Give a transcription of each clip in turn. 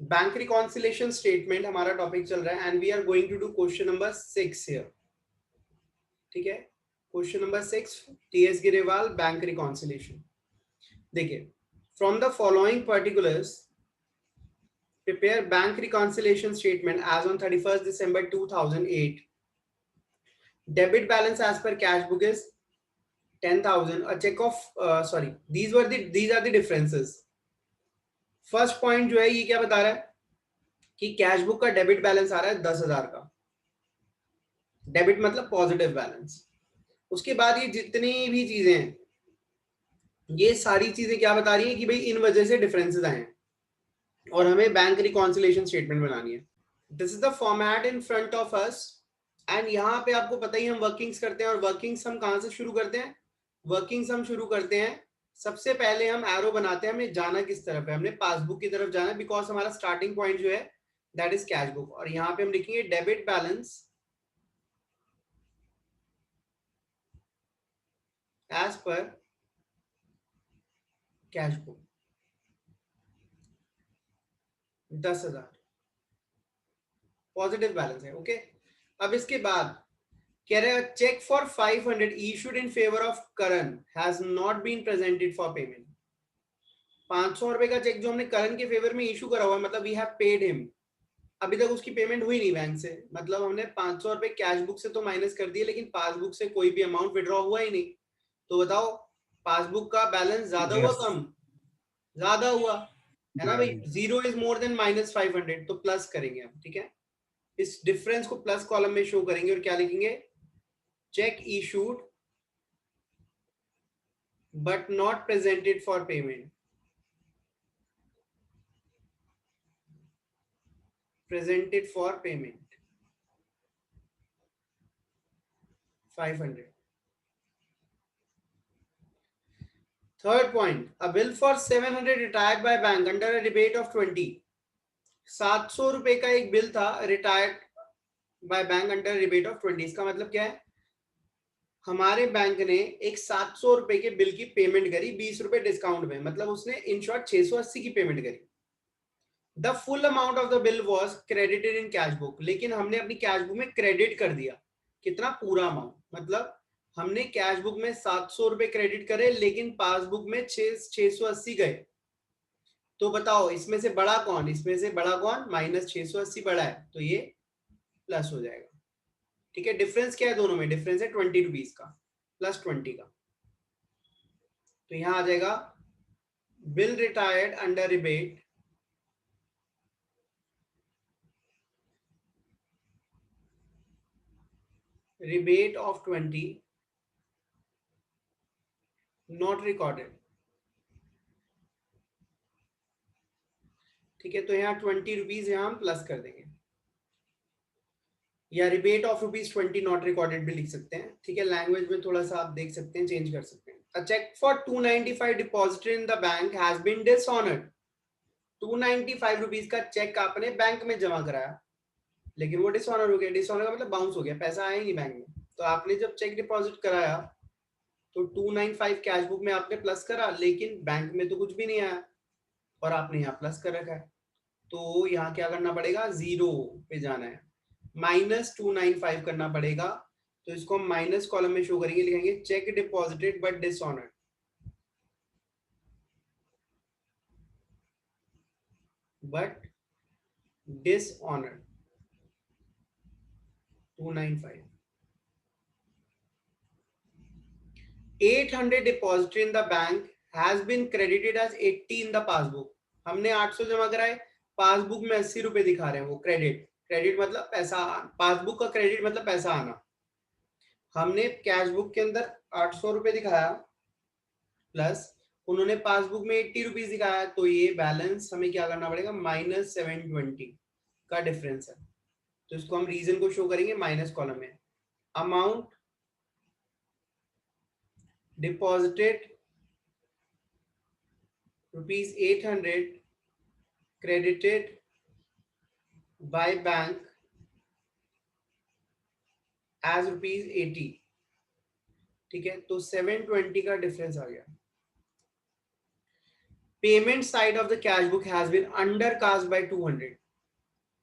Bank reconciliation statement हमारा topic चल रहा है and we are going to do question number 6 here. ठीक है, question number 6 TS Grewal bank reconciliation. देखिए, from the following particulars prepare bank reconciliation statement as on 31st December 2008. Debit balance as per cash book is 10,000. A check of sorry, these are the differences. First point जो है ये क्या बता रहा है कि cash book का debit balance आ रहा है 10,000 का. डेबिट मतलब पॉजिटिव बैलेंस. उसके बाद ये जितनी भी चीजें हैं, ये सारी चीजें क्या बता रही है कि भाई इन वजह से डिफरेंसेस आए हैं और हमें बैंक रिकॉन्सिलेशन स्टेटमेंट बनानी है. This is the format in front of us. And यहाँ पे आपको पता ही हम वर्किंग्स करते हैं और वर्किंग्स हम कहाँ से शुरू करते हैं. वर्किंग्स हम शुरू करते हैं, सबसे पहले हम एरो बनाते हैं. हमने जाना किस तरफ है, हमने पासबुक की तरफ जाना है बिकॉज हमारा स्टार्टिंग पॉइंट जो है दैट इज कैश बुक. और यहाँ पे हम लिखेंगे debit balance as per cash book 10,000 positive balance है. ओके, अब इसके बाद कह रहे हैं cheque for 500 issued in favour of Karan has not been presented for payment. 500 रुपए का चेक जो हमने करण के फेवर में इशू करा हुआ है, मतलब वी हैव पेड हिम, अभी तक उसकी पेमेंट हुई नहीं बैंक से. मतलब हमने 500 रुपए कैश बुक से तो माइनस कर दिए लेकिन पासबुक से कोई भी अमाउंट विड्रॉ हुआ ही नहीं. तो बताओ पासबुक का बैलेंस ज्यादा हुआ Yes. कम? ज्यादा हुआ है ना भाई. Yeah. Zero is more than -500 तो प्लस करेंगे हम. ठीक है, इस डिफरेंस को प्लस कॉलम में शो करेंगे और क्या लिखेंगे, check issued but not presented for payment. Presented for payment 500. Third point, a bill for 700 retired by bank under a rebate of 20. 700 रुपए का एक बिल था retired by bank under rebate of 20. इसका मतलब क्या है, हमारे बैंक ने एक 700 रुपए के बिल की पेमेंट करी 20 रुपए डिस्काउंट में, मतलब उसने इन शॉर्ट 680 की पेमेंट करी. The full amount of the bill was credited in cash book. लेकिन हमने अपनी कैश बुक में क्रेडिट कर दिया कितना, पूरा अमाउंट. मतलब हमने कैश बुक में 700 रुपए क्रेडिट करे लेकिन पासबुक में 680 गए. तो बताओ इसमें से बड़ा कौन, इसमें से बड़ा कौन, -680 बड़ा है तो ये प्लस हो जाएगा. ठीक है, डिफरेंस क्या है दोनों में, डिफरेंस है 20 रुपीज का प्लस 20 का. तो यहां आ जाएगा bill retired under rebate rebate of 20 not recorded. ठीक है, तो यहाँ 20 रुपीज यहाँ हम प्लस कर देंगे, या रिबेट ऑफ ₹20 नॉट रिकॉर्डेड भी लिख सकते हैं. ठीक है, लैंग्वेज में थोड़ा सा आप देख सकते हैं, चेंज कर सकते हैं. A cheque for 295 deposited in the bank has been dishonoured. 295 rupees का चेक आपने बैंक में जमा कराया लेकिन वो डिसऑनर हो गया. डिसऑनर का मतलब बाउंस हो गया, पैसा आया ही नहीं बैंक में. तो आपने जब चेक डिपॉजिट कराया तो 295 कैश बुक में आपने प्लस करा लेकिन बैंक में तो कुछ भी नहीं आया और आपने यहाँ प्लस कर रखा है. तो यहाँ क्या करना पड़ेगा, जीरो पे जाना है, -295 करना पड़ेगा. तो इसको हम माइनस कॉलम में शो करेंगे, लिखेंगे check deposited but dishonoured. But dishonoured 295. 800 deposited in the bank has been credited as 80 in the passbook. हमने 800 जमा कराए, पासबुक में 80 रुपए दिखा रहे हैं वो क्रेडिट. क्रेडिट मतलब पैसा, पासबुक का क्रेडिट मतलब पैसा आना. हमने कैश बुक के अंदर 800 रुपए दिखाया प्लस उन्होंने पासबुक में 80 रुपीज दिखाया, तो ये बैलेंस हमें क्या करना पड़ेगा, -720 का डिफरेंस है. तो इसको हम रीजन को शो करेंगे माइनस कॉलम में. Amount deposited ₹800 credited by bank as ₹80. ठीक है, तो 720 का डिफरेंस आ गया. Payment side of the cash book has been undercast by 200।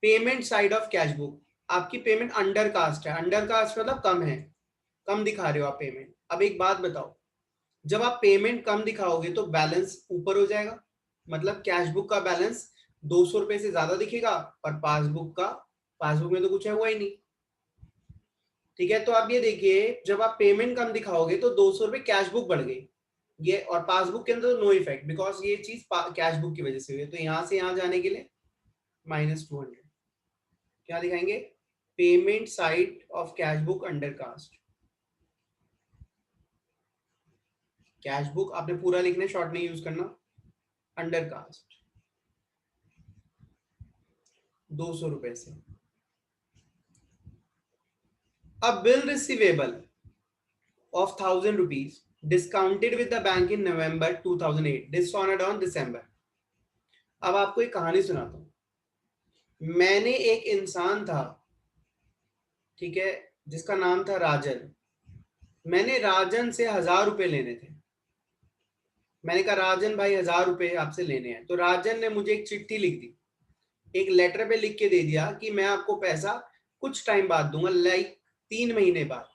Payment side of cash book, आपकी पेमेंट अंडरकास्ट है। अंडरकास्ट मतलब कम है, कम दिखा रहे हो आप पेमेंट। अब एक बात बताओ, जब आप पेमेंट कम दिखाओगे तो बैलेंस ऊपर हो जाएगा, मतलब कैश बुक का बैलेंस 200 रुपए से ज्यादा दिखेगा, और पासबुक में तो कुछ है हुआ ही नहीं। ठीक है, तो आप ये देखिए, जब आप पेमेंट कम दिखाओगे तो 200 रुपए कैश बुक बढ़ गई, ये, और पासबुक के अंदर नो इफेक्ट, बिकॉज ये चीज कैश बुक की वजह से हुई है। तो यहां से यहां जाने के लिए -200 क्या दिखाएंगे, payment side of cash book undercast. Cash book आपने पूरा लिखना है, शॉर्ट नहीं यूज करना। अंडर कास्ट 200 रुपए से। अब bill receivable of 1000 rupees discounted with the bank in November 2008 dishonored on December। अब आपको एक कहानी सुनाता हूं। मैंने एक इंसान था, ठीक है, जिसका नाम था राजन। मैंने राजन से 1000 रुपए लेने थे। मैंने कहा राजन भाई 1000 रुपए आपसे लेने हैं। तो राजन ने मुझे एक चिट्ठी लिख दी, एक लेटर पे लिख के दे दिया कि मैं आपको पैसा कुछ टाइम बाद दूंगा, लाइक 3 महीने बाद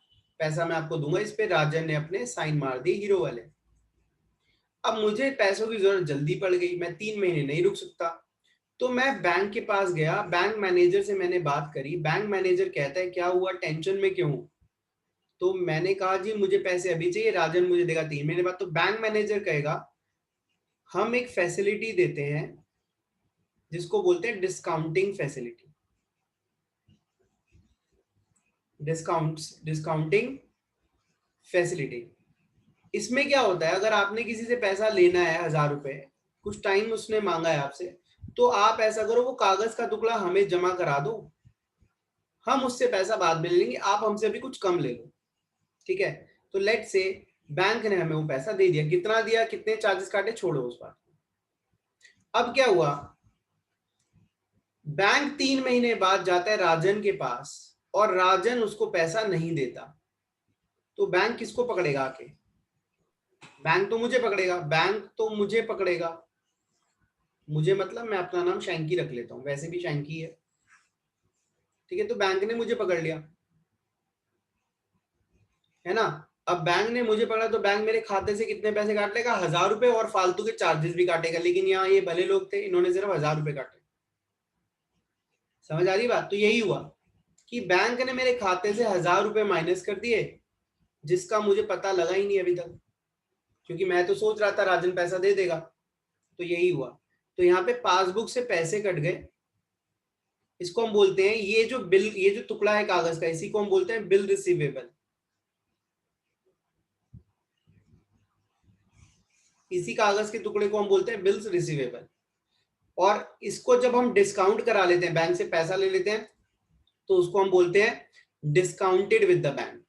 पैसा मैं आपको दूंगा। इस पे राजन ने अपने साइन मार दिए, हीरो वाले। अब मुझे पैसों की जरूरत जल्दी पड़ गई, मैं 3 महीने नहीं रुक सकता। तो मैं बैंक के पास गया, बैंक मैनेजर से मैंने बात करी। बैंक मैनेजर कहता है क्या हुआ, टेंशन में क्यों? तो मैंने कहा जी मुझे पैसे अभी चाहिए, राजन मुझे देगा 3 महीने बाद। तो बैंक मैनेजर कहेगा हम एक फैसिलिटी देते हैं जिसको बोलते हैं डिस्काउंटिंग फैसिलिटी। डिस्काउंटिंग फैसिलिटी, इसमें क्या होता है, अगर आपने किसी से पैसा लेना है 1000 रुपए, कुछ टाइम उसने मांगा है आपसे, तो आप ऐसा करो, वो कागज का टुकड़ा हमें जमा करा दो, हम उससे पैसा बाद में ले लेंगे, आप हमसे अभी कुछ कम ले लो। ठीक है, तो लेट से बैंक ने हमें वो पैसा दे दिया, कितना दिया, कितने चार्जेस काटे, छोड़ो उस बात। अब क्या हुआ, बैंक 3 महीने बाद जाता है राजन के पास, और राजन उसको पैसा नहीं देता। तो बैंक किसको पकड़ेगा आके? बैंक तो मुझे पकड़ेगा, बैंक तो मुझे पकड़ेगा। मुझे मतलब मैं अपना नाम शैंकी रख लेता हूं, वैसे भी शैंकी है। ठीक है, तो बैंक ने मुझे पकड़ लिया, है ना। अब बैंक ने मुझे पकड़ा तो बैंक मेरे खाते से कितने पैसे काट लेगा, 1000 रुपए, और फालतू के चार्जेस भी काटेगा। लेकिन यहाँ ये भले लोग थे, इन्होंने सिर्फ 1000 रुपए काटे। समझ आ रही बात? तो यही हुआ कि बैंक ने मेरे खाते से 1000 रुपए माइनस कर दिए, जिसका मुझे पता लगा ही नहीं अभी तक, क्योंकि मैं तो सोच रहा था राजन पैसा दे देगा। तो यही हुआ। तो यहाँ पे पासबुक से पैसे कट गए, इसको हम बोलते हैं, ये जो बिल, ये जो टुकड़ा है कागज का, इसी को हम बोलते हैं बिल रिसीवेबल। इसी कागज के टुकड़े को हम बोलते हैं बिल्स रिसीवेबल। और इसको जब हम डिस्काउंट करा लेते हैं, बैंक से पैसा ले लेते हैं, तो उसको हम बोलते हैं डिस्काउंटेड विद द बैंक,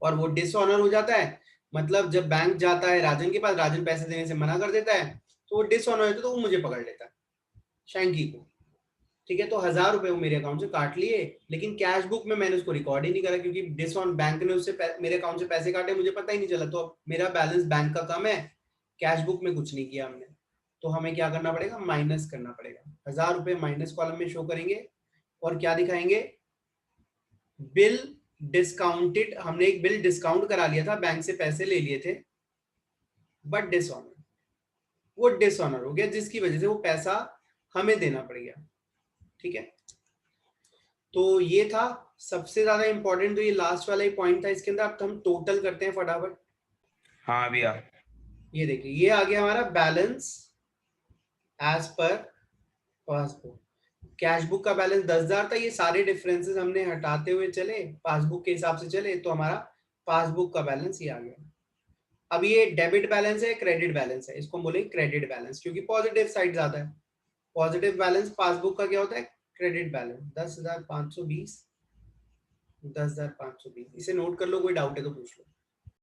और वो डिसऑनर हो जाता है। मतलब जब बैंक जाता है राजन के पास, राजन पैसे देने से मना कर देता है, तो वो डिसऑनर होता है, तो वो मुझे पकड़ लेता है, शैंकी को। ठीक है, तो 1000 रुपए वो मेरे अकाउंट से काट लिए, लेकिन कैश बुक में मैंने उसको रिकॉर्ड ही नहीं करा, क्योंकि डिसऑन बैंक ने उससे मेरे अकाउंट से पैसे काटे, मुझे पता ही नहीं चला। तो अब मेरा बैलेंस बैंक का कम है, कैश बुक में कुछ नहीं किया हमने। तो हमें क्या करना पड़ेगा, माइनस करना पड़ेगा। 1000 रुपए माइनस कॉलम में शो करेंगे, और क्या दिखाएंगे, बिल डिस्काउंटेड। हमने एक बिल डिस्काउंट करा लिया था, बैंक से पैसे ले लिए थे, बट डिसऑनर, वो डिसऑनर हो गया, जिसकी वजह से वो पैसा हमें देना पड़ गया। ठीक है, तो ये था सबसे ज्यादा इंपॉर्टेंट, तो ये लास्ट वाला ही पॉइंट था इसके अंदर। अब हम टोटल करते हैं फटाफट। हाँ भैया। ये देखिए, ये आ गया हमारा balance as per passbook. Cash book का बैलेंस 10,000 था, ये सारे डिफरेंसेस हमने हटाते हुए चले, पासबुक के हिसाब से चले, तो हमारा पासबुक का बैलेंस ये आ गया। अब ये डेबिट बैलेंस है, क्रेडिट बैलेंस है, इसको बोले क्रेडिट बैलेंस, क्योंकि पॉजिटिव साइड ज्यादा है। पॉजिटिव बैलेंस पासबुक का क्या होता है, क्रेडिट बैलेंस 10,520। 10,520, इसे नोट कर लो, कोई डाउट है तो पूछ लो।